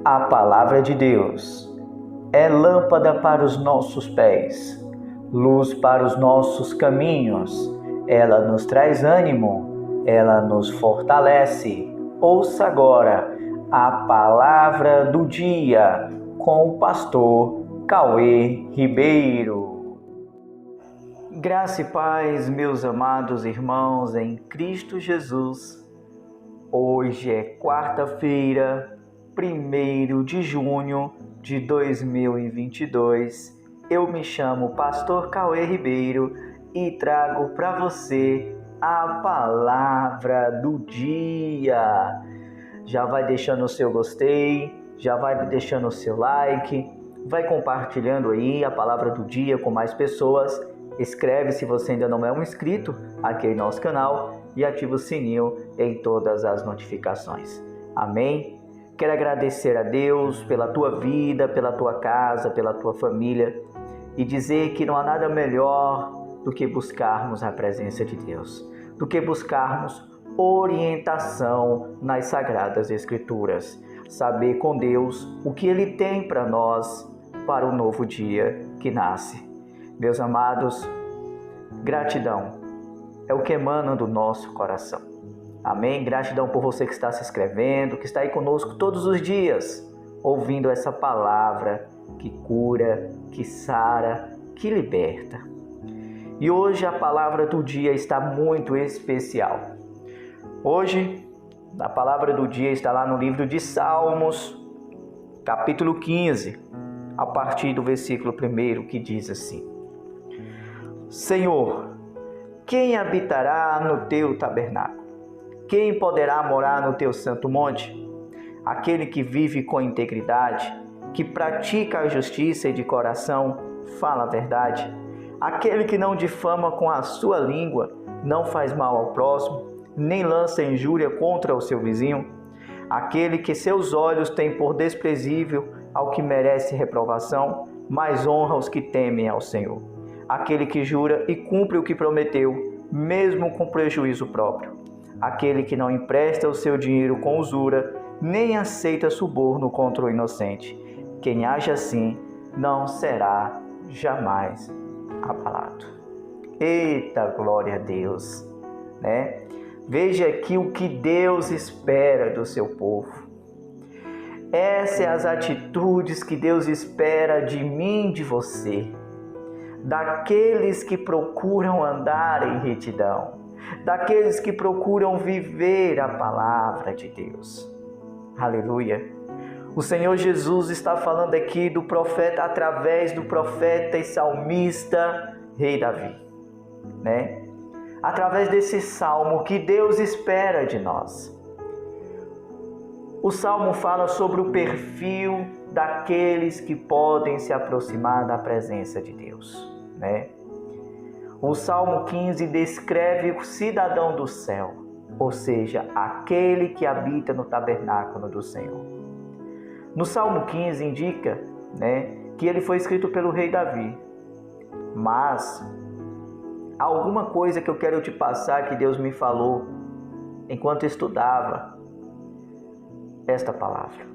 A palavra de Deus é lâmpada para os nossos pés, luz para os nossos caminhos. Ela nos traz ânimo, ela nos fortalece. Ouça agora a palavra do dia com o pastor Cauê Ribeiro. Graça e paz, meus amados irmãos em Cristo Jesus. Hoje é quarta-feira, 1º de junho de 2022. Eu me chamo Pastor Cauê Ribeiro e trago para você a palavra do dia. Já vai deixando o seu gostei, já vai deixando o seu like, vai compartilhando aí a palavra do dia com mais pessoas. Escreve se você ainda não é um inscrito aqui em nosso canal e ativa o sininho em todas as notificações. Amém? Quero agradecer a Deus pela tua vida, pela tua casa, pela tua família e dizer que não há nada melhor do que buscarmos a presença de Deus, do que buscarmos orientação nas Sagradas Escrituras, saber com Deus o que Ele tem para nós para o novo dia que nasce. Meus amados, gratidão é o que emana do nosso coração. Amém? Gratidão por você que está se inscrevendo, que está aí conosco todos os dias, ouvindo essa palavra que cura, que sara, que liberta. E hoje a palavra do dia está muito especial. Hoje, a palavra do dia está lá no livro de Salmos, capítulo 15, a partir do versículo 1, que diz assim: Senhor, quem habitará no teu tabernáculo? Quem poderá morar no teu santo monte? Aquele que vive com integridade, que pratica a justiça e de coração fala a verdade. Aquele que não difama com a sua língua, não faz mal ao próximo, nem lança injúria contra o seu vizinho. Aquele que seus olhos têm por desprezível ao que merece reprovação, mas honra os que temem ao Senhor. Aquele que jura e cumpre o que prometeu, mesmo com prejuízo próprio. Aquele que não empresta o seu dinheiro com usura, nem aceita suborno contra o inocente. Quem age assim não será jamais abalado. Eita, glória a Deus, né? Veja aqui o que Deus espera do seu povo. Essas são as atitudes que Deus espera de mim, de você. Daqueles que procuram andar em retidão, daqueles que procuram viver a palavra de Deus. Aleluia! O Senhor Jesus está falando aqui do profeta, através do profeta e salmista Rei Davi, né? Através desse salmo que Deus espera de nós. O salmo fala sobre o perfil daqueles que podem se aproximar da presença de Deus, né? O Salmo 15 descreve o cidadão do céu, ou seja, aquele que habita no tabernáculo do Senhor. No Salmo 15 indica, né, que ele foi escrito pelo rei Davi. Mas há alguma coisa que eu quero te passar que Deus me falou enquanto estudava esta palavra.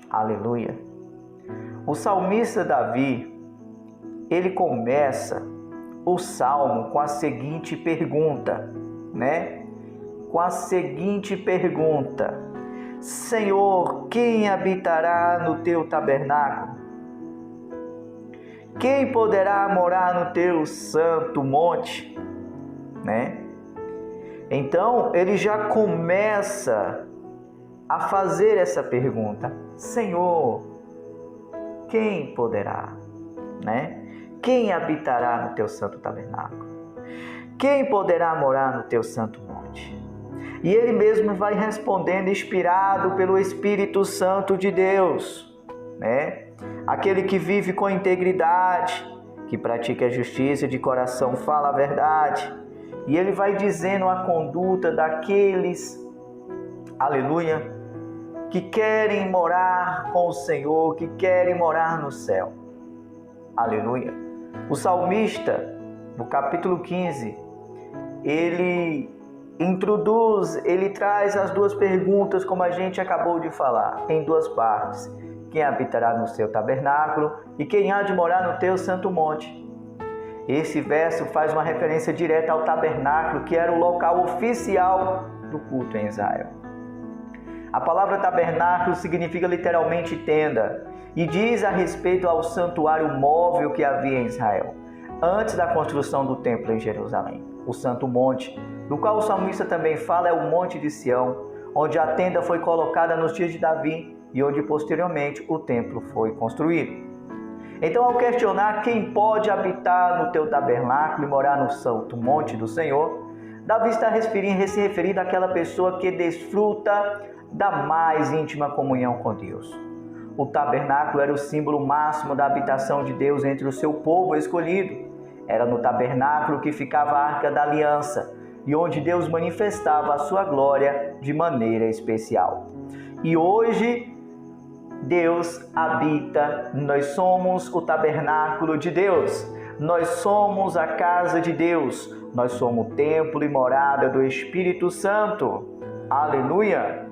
Aleluia! O salmista Davi, ele começa o salmo com a seguinte pergunta, né? Com a seguinte pergunta: Senhor, quem habitará no teu tabernáculo? Quem poderá morar no teu santo monte? Né? Então, ele já começa a fazer essa pergunta: Senhor, quem poderá? Né? Quem habitará no teu santo tabernáculo? Quem poderá morar no teu santo monte? E ele mesmo vai respondendo, inspirado pelo Espírito Santo de Deus, né? Aquele que vive com integridade, que pratica a justiça de coração, fala a verdade. E ele vai dizendo a conduta daqueles, aleluia, que querem morar com o Senhor, que querem morar no céu. Aleluia. O salmista, no capítulo 15, ele ele traz as duas perguntas, como a gente acabou de falar, em duas partes. Quem habitará no seu tabernáculo e quem há de morar no teu santo monte? Esse verso faz uma referência direta ao tabernáculo, que era o local oficial do culto em Israel. A palavra tabernáculo significa literalmente tenda e diz a respeito ao santuário móvel que havia em Israel, antes da construção do templo em Jerusalém. O santo monte, do qual o salmista também fala, é o Monte de Sião, onde a tenda foi colocada nos dias de Davi e onde posteriormente o templo foi construído. Então, ao questionar quem pode habitar no teu tabernáculo e morar no santo monte do Senhor, Davi está se referindo àquela pessoa que desfruta da mais íntima comunhão com Deus. O tabernáculo era o símbolo máximo da habitação de Deus entre o seu povo escolhido. Era no tabernáculo que ficava a Arca da Aliança e onde Deus manifestava a sua glória de maneira especial. E hoje, Deus habita, nós somos o tabernáculo de Deus, nós somos a casa de Deus, nós somos o templo e morada do Espírito Santo. Aleluia!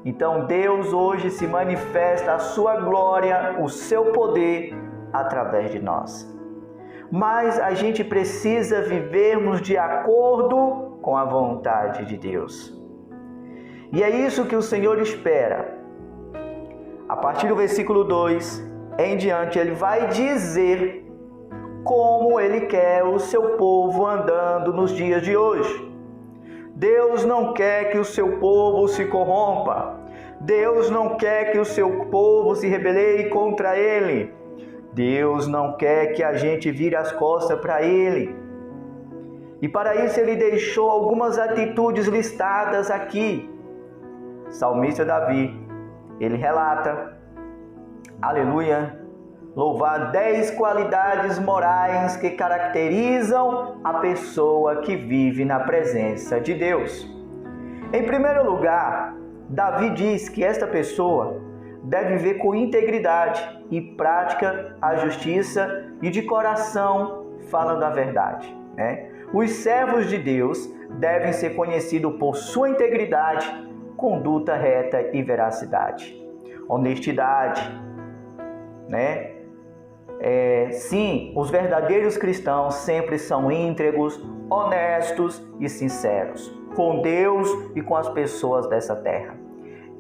Então Deus hoje se manifesta a sua glória, o seu poder através de nós. Mas a gente precisa vivermos de acordo com a vontade de Deus. E é isso que o Senhor espera. A partir do versículo 2 em diante, ele vai dizer como ele quer o seu povo andando nos dias de hoje. Deus não quer que o seu povo se corrompa. Deus não quer que o seu povo se rebele contra ele. Deus não quer que a gente vire as costas para ele. E para isso ele deixou algumas atitudes listadas aqui. Salmista Davi, ele relata, aleluia, louvar 10 qualidades morais que caracterizam a pessoa que vive na presença de Deus. Em primeiro lugar, Davi diz que esta pessoa deve viver com integridade e prática a justiça e de coração falando a verdade, né? Os servos de Deus devem ser conhecidos por sua integridade, conduta reta e veracidade. Honestidade, né? Sim, os verdadeiros cristãos sempre são íntegros, honestos e sinceros, com Deus e com as pessoas dessa terra.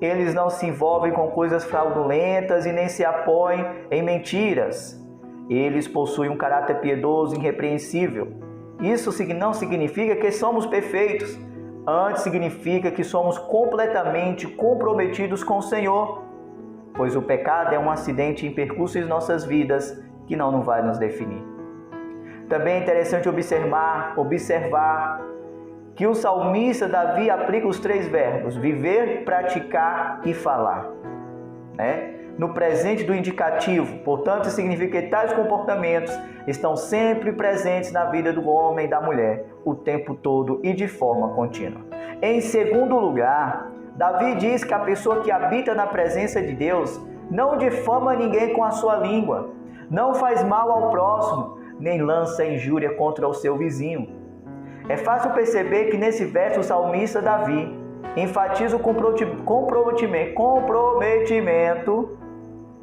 Eles não se envolvem com coisas fraudulentas e nem se apoiam em mentiras. Eles possuem um caráter piedoso e irrepreensível. Isso não significa que somos perfeitos. Antes significa que somos completamente comprometidos com o Senhor, pois o pecado é um acidente em percurso em nossas vidas que não vai nos definir. Também é interessante observar que o salmista Davi aplica os 3 verbos, viver, praticar e falar, né? No presente do indicativo, portanto, significa que tais comportamentos estão sempre presentes na vida do homem e da mulher, o tempo todo e de forma contínua. Em segundo lugar, Davi diz que a pessoa que habita na presença de Deus não difama ninguém com a sua língua, não faz mal ao próximo, nem lança injúria contra o seu vizinho. É fácil perceber que nesse verso o salmista Davi enfatiza o comprometimento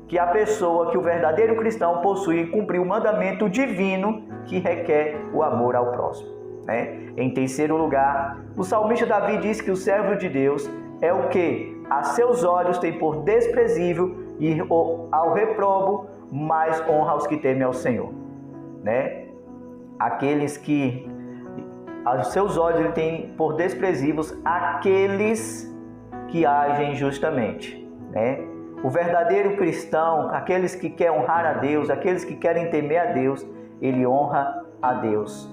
que a pessoa, que o verdadeiro cristão possui em cumprir o mandamento divino que requer o amor ao próximo, né? Em terceiro lugar, o salmista Davi diz que o servo de Deus é o que a seus olhos tem por desprezível e ao reprobo mais honra aos que temem ao Senhor, né? Aqueles que aos seus olhos ele tem por desprezíveis aqueles que agem justamente, né? O verdadeiro cristão, aqueles que querem honrar a Deus, aqueles que querem temer a Deus, ele honra a Deus.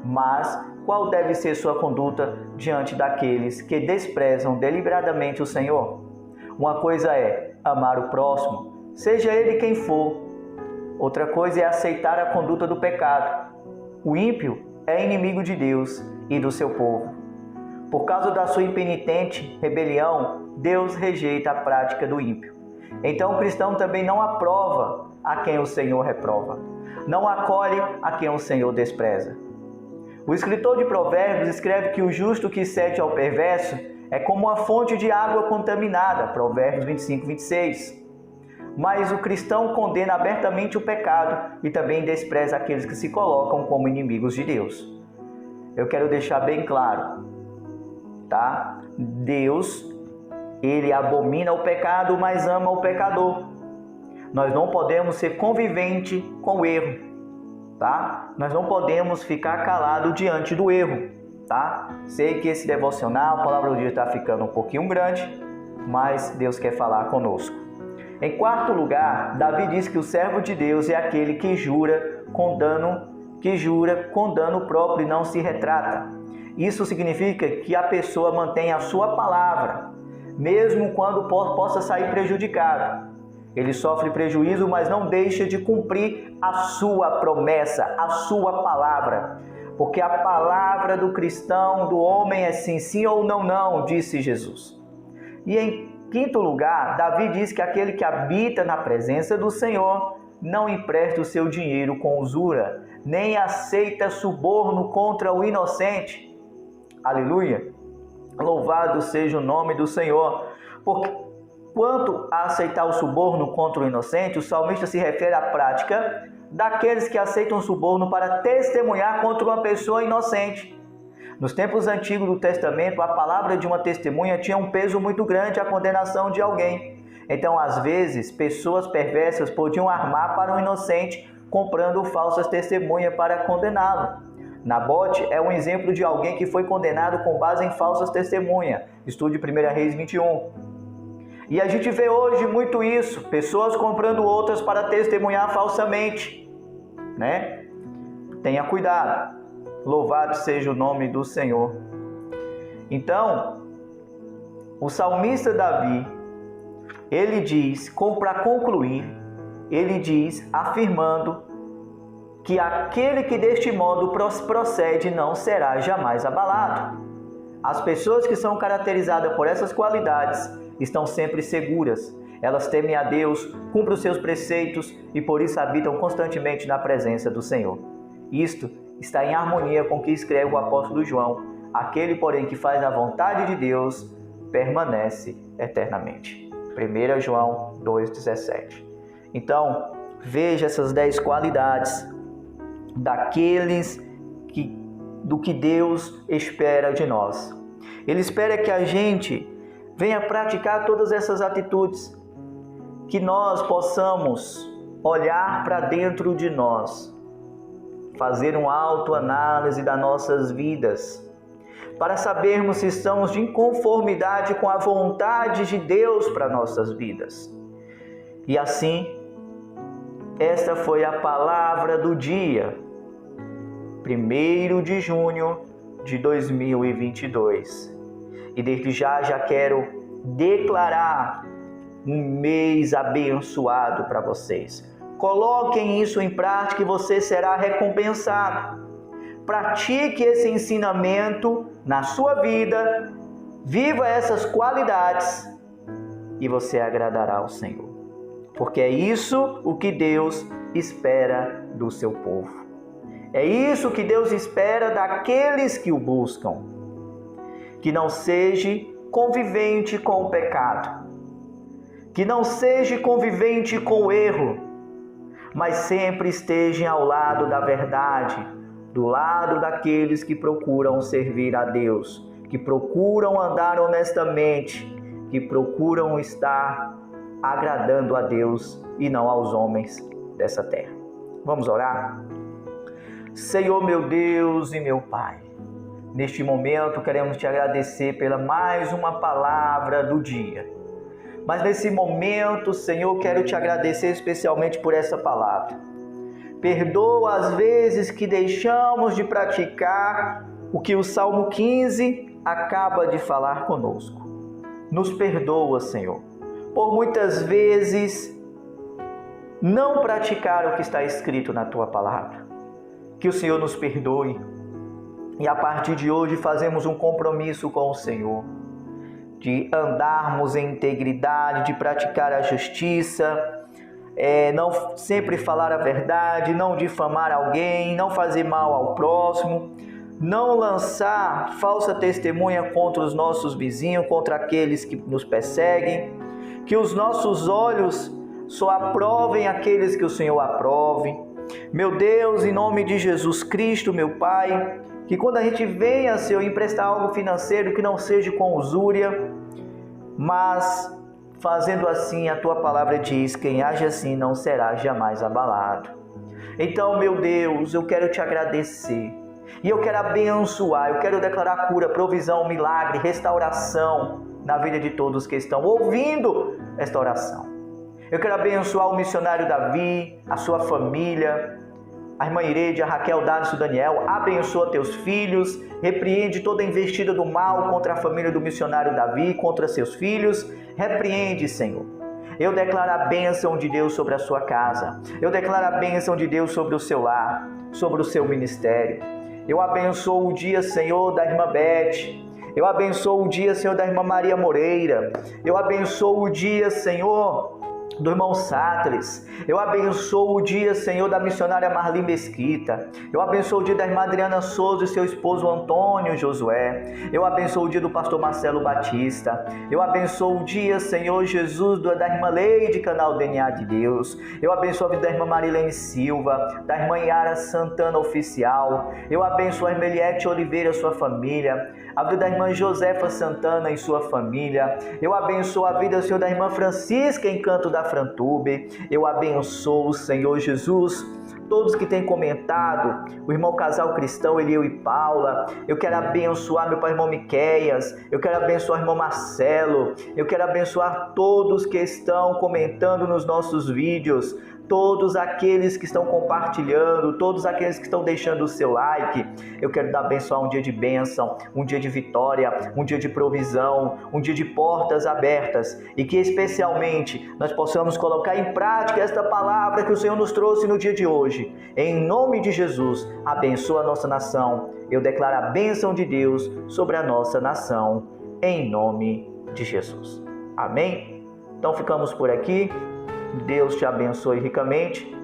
Mas qual deve ser sua conduta diante daqueles que desprezam deliberadamente o Senhor? Uma coisa é amar o próximo, seja ele quem for. Outra coisa é aceitar a conduta do pecado. O ímpio é inimigo de Deus e do seu povo. Por causa da sua impenitente rebelião, Deus rejeita a prática do ímpio. Então o cristão também não aprova a quem o Senhor reprova, não acolhe a quem o Senhor despreza. O escritor de Provérbios escreve que o justo que cede ao perverso é como uma fonte de água contaminada, Provérbios 25, 26. Mas o cristão condena abertamente o pecado e também despreza aqueles que se colocam como inimigos de Deus. Eu quero deixar bem claro, tá? Deus, Ele abomina o pecado, mas ama o pecador. Nós não podemos ser convivente com o erro, tá? Nós não podemos ficar calado diante do erro, tá? Sei que esse devocional, a palavra do dia está ficando um pouquinho grande, mas Deus quer falar conosco. Em quarto lugar, Davi diz que o servo de Deus é aquele que jura com dano próprio e não se retrata. Isso significa que a pessoa mantém a sua palavra, mesmo quando possa sair prejudicado. Ele sofre prejuízo, mas não deixa de cumprir a sua promessa, a sua palavra. Porque a palavra do cristão, do homem é sim, sim ou não, não, disse Jesus. E em quinto lugar, Davi diz que aquele que habita na presença do Senhor não empresta o seu dinheiro com usura, nem aceita suborno contra o inocente. Aleluia! Louvado seja o nome do Senhor. Porque quanto a aceitar o suborno contra o inocente, o salmista se refere à prática daqueles que aceitam suborno para testemunhar contra uma pessoa inocente. Nos tempos antigos do Testamento, a palavra de uma testemunha tinha um peso muito grande à condenação de alguém. Então, às vezes, pessoas perversas podiam armar para um inocente, comprando falsas testemunhas para condená-lo. Nabote é um exemplo de alguém que foi condenado com base em falsas testemunhas. Estude 1 Reis 21. E a gente vê hoje muito isso, pessoas comprando outras para testemunhar falsamente, né? Tenha cuidado. Louvado seja o nome do Senhor. Então, o salmista Davi, ele diz, para concluir, ele diz, afirmando que aquele que deste modo procede não será jamais abalado. As pessoas que são caracterizadas por essas qualidades estão sempre seguras. Elas temem a Deus, cumprem os seus preceitos e por isso habitam constantemente na presença do Senhor. Isto está em harmonia com o que escreve o apóstolo João. Aquele, porém, que faz a vontade de Deus permanece eternamente. 1 João 2,17. Então, veja essas 10 qualidades do que Deus espera de nós. Ele espera que a gente venha praticar todas essas atitudes, que nós possamos olhar para dentro de nós, fazer uma autoanálise das nossas vidas, para sabermos se estamos de inconformidade com a vontade de Deus para nossas vidas. E assim, esta foi a palavra do dia, 1º de junho de 2022. E desde já quero declarar um mês abençoado para vocês. Coloquem isso em prática e você será recompensado. Pratique esse ensinamento na sua vida, viva essas qualidades e você agradará ao Senhor. Porque é isso o que Deus espera do seu povo. É isso que Deus espera daqueles que o buscam. Que não seja convivente com o pecado, que não seja convivente com o erro, mas sempre estejam ao lado da verdade, do lado daqueles que procuram servir a Deus, que procuram andar honestamente, que procuram estar agradando a Deus e não aos homens dessa terra. Vamos orar? Senhor meu Deus e meu Pai, neste momento queremos te agradecer pela mais uma palavra do dia. Mas nesse momento, Senhor, quero te agradecer especialmente por essa palavra. Perdoa as vezes que deixamos de praticar o que o Salmo 15 acaba de falar conosco. Nos perdoa, Senhor, por muitas vezes não praticar o que está escrito na Tua palavra. Que o Senhor nos perdoe e a partir de hoje fazemos um compromisso com o Senhor, de andarmos em integridade, de praticar a justiça, não sempre falar a verdade, não difamar alguém, não fazer mal ao próximo, não lançar falsa testemunha contra os nossos vizinhos, contra aqueles que nos perseguem, que os nossos olhos só aprovem aqueles que o Senhor aprove. Meu Deus, em nome de Jesus Cristo, meu Pai, que quando a gente venha, Senhor, emprestar algo financeiro, que não seja com usúria, mas fazendo assim, a Tua palavra diz, quem age assim não será jamais abalado. Então, meu Deus, eu quero Te agradecer. E eu quero abençoar, eu quero declarar cura, provisão, milagre, restauração na vida de todos que estão ouvindo esta oração. Eu quero abençoar o missionário Davi, a sua família, a irmã Ireide, a Raquel, Dácio, Daniel. Abençoa teus filhos, repreende toda investida do mal contra a família do missionário Davi, contra seus filhos. Repreende, Senhor. Eu declaro a bênção de Deus sobre a sua casa. Eu declaro a bênção de Deus sobre o seu lar, sobre o seu ministério. Eu abençoo o dia, Senhor, da irmã Beth. Eu abençoo o dia, Senhor, da irmã Maria Moreira. Eu abençoo o dia, Senhor, do irmão Sáteres. Eu abençoo o dia, Senhor, da missionária Marli Mesquita. Eu abençoo o dia da irmã Adriana Souza e seu esposo Antônio Josué. Eu abençoo o dia do pastor Marcelo Batista. Eu abençoo o dia, Senhor Jesus, da irmã Leide, canal DNA de Deus. Eu abençoo a vida da irmã Marilene Silva, da irmã Yara Santana Oficial. Eu abençoo a irmã Eliette Oliveira e sua família. A vida da irmã Josefa Santana e sua família. Eu abençoo a vida, Senhor, da irmã Francisca Encanto da Frantube. Eu abençoo, Senhor Jesus, todos que têm comentado, o irmão Casal Cristão, Elieu e Paula. Eu quero abençoar meu pai, irmão Miqueias. Eu quero abençoar o irmão Marcelo. Eu quero abençoar todos que estão comentando nos nossos vídeos, todos aqueles que estão compartilhando, todos aqueles que estão deixando o seu like. Eu quero abençoar um dia de bênção, um dia de vitória, um dia de provisão, um dia de portas abertas, e que especialmente nós possamos colocar em prática esta palavra que o Senhor nos trouxe no dia de hoje. Em nome de Jesus, abençoa a nossa nação. Eu declaro a bênção de Deus sobre a nossa nação, em nome de Jesus. Amém? Então ficamos por aqui. Deus te abençoe ricamente.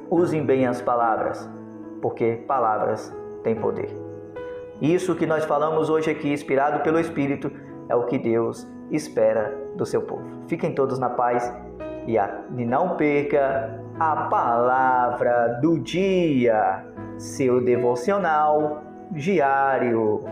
Usem bem as palavras, porque palavras têm poder. Isso que nós falamos hoje aqui, inspirado pelo Espírito, é o que Deus espera do seu povo. Fiquem todos na paz e não perca a palavra do dia, seu devocional diário.